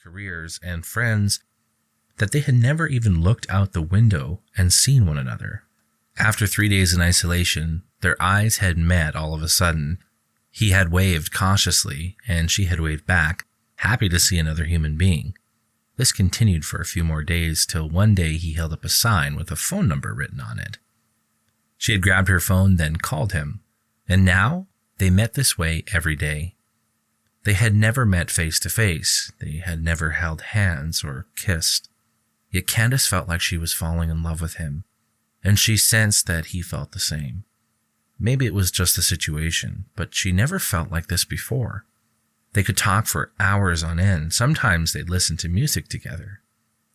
careers, and friends that they had never even looked out the window and seen one another. After 3 days in isolation, their eyes had met all of a sudden. He had waved cautiously, and she had waved back, happy to see another human being. This continued for a few more days till one day he held up a sign with a phone number written on it. She had grabbed her phone, then called him, and now they met this way every day. They had never met face to face. They had never held hands or kissed. Yet Candace felt like she was falling in love with him, and she sensed that he felt the same. Maybe it was just the situation, but she never felt like this before. They could talk for hours on end. Sometimes they'd listen to music together.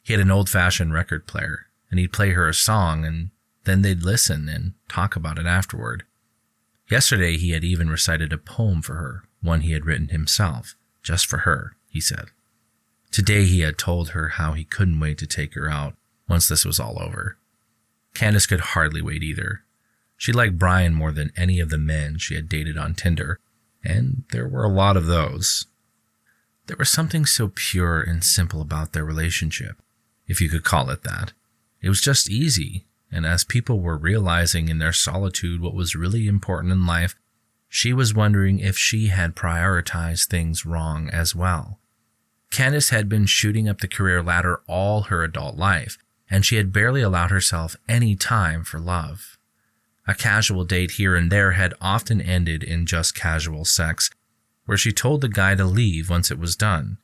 He had an old-fashioned record player, and he'd play her a song, and then they'd listen and talk about it afterward. Yesterday, he had even recited a poem for her, one he had written himself, just for her, he said. Today, he had told her how he couldn't wait to take her out once this was all over. Candace could hardly wait either. She liked Brian more than any of the men she had dated on Tinder, and there were a lot of those. There was something so pure and simple about their relationship, if you could call it that. It was just easy, and as people were realizing in their solitude what was really important in life, she was wondering if she had prioritized things wrong as well. Candace had been shooting up the career ladder all her adult life, and she had barely allowed herself any time for love. A casual date here and there had often ended in just casual sex, where she told the guy to leave once it was done.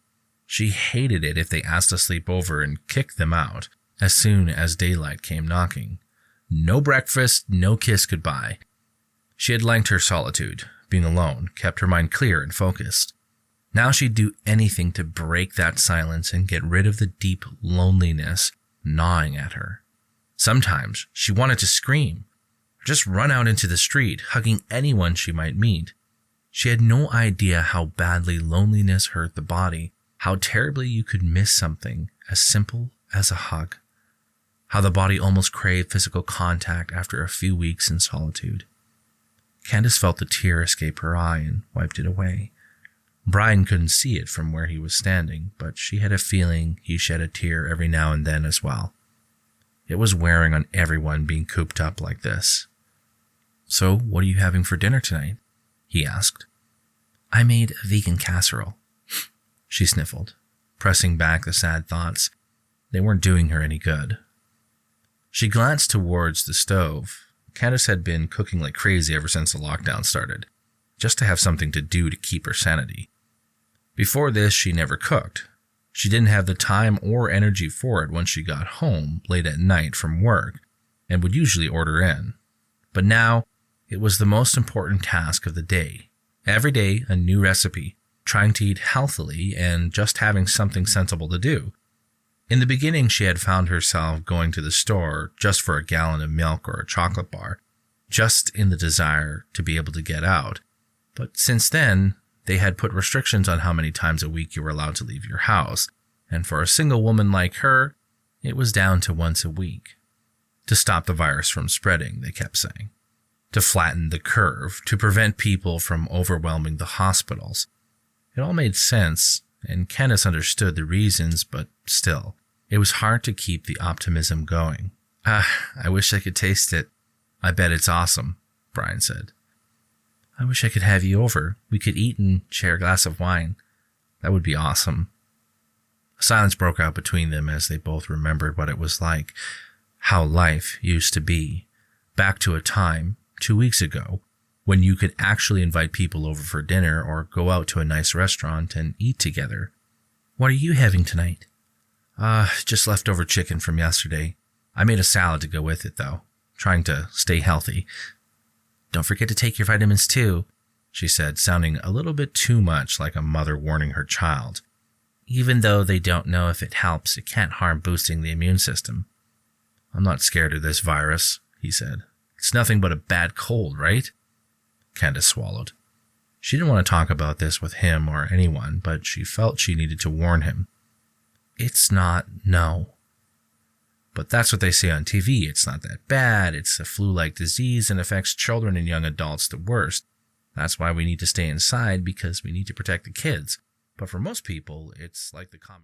She hated it if they asked to sleep over and kicked them out as soon as daylight came knocking. No breakfast, no kiss goodbye. She had liked her solitude. Being alone kept her mind clear and focused. Now she'd do anything to break that silence and get rid of the deep loneliness gnawing at her. Sometimes she wanted to scream, or just run out into the street, hugging anyone she might meet. She had no idea how badly loneliness hurt the body, how terribly you could miss something as simple as a hug, how the body almost craved physical contact after a few weeks in solitude. Candace felt the tear escape her eye and wiped it away. Brian couldn't see it from where he was standing, but she had a feeling he shed a tear every now and then as well. It was wearing on everyone being cooped up like this. "So, what are you having for dinner tonight?" he asked. "I made a vegan casserole," she sniffled, pressing back the sad thoughts. They weren't doing her any good. She glanced towards the stove. Candace had been cooking like crazy ever since the lockdown started, just to have something to do to keep her sanity. Before this, she never cooked. She didn't have the time or energy for it once she got home late at night from work, and would usually order in. But now, it was the most important task of the day. Every day, a new recipe, trying to eat healthily and just having something sensible to do. In the beginning, she had found herself going to the store just for a gallon of milk or a chocolate bar, just in the desire to be able to get out. But since then, they had put restrictions on how many times a week you were allowed to leave your house, and for a single woman like her, it was down to once a week. To stop the virus from spreading, they kept saying. To flatten the curve, to prevent people from overwhelming the hospitals. It all made sense, and Candace understood the reasons, but still, it was hard to keep the optimism going. I wish I could taste it. I bet it's awesome," Brian said. "I wish I could have you over. We could eat and share a glass of wine. That would be awesome." A silence broke out between them as they both remembered what it was like, how life used to be, back to a time, 2 weeks ago, when you could actually invite people over for dinner or go out to a nice restaurant and eat together. "What are you having tonight?" Just leftover chicken from yesterday. I made a salad to go with it, though, trying to stay healthy." "Don't forget to take your vitamins, too," she said, sounding a little bit too much like a mother warning her child. "Even though they don't know if it helps, it can't harm boosting the immune system." "I'm not scared of this virus," he said. "It's nothing but a bad cold, right?" Candace swallowed. She didn't want to talk about this with him or anyone, but she felt she needed to warn him. "It's not, no. But that's what they say on TV. It's not that bad. It's a flu-like disease and affects children and young adults the worst. That's why we need to stay inside, because we need to protect the kids. But for most people, it's like the common..."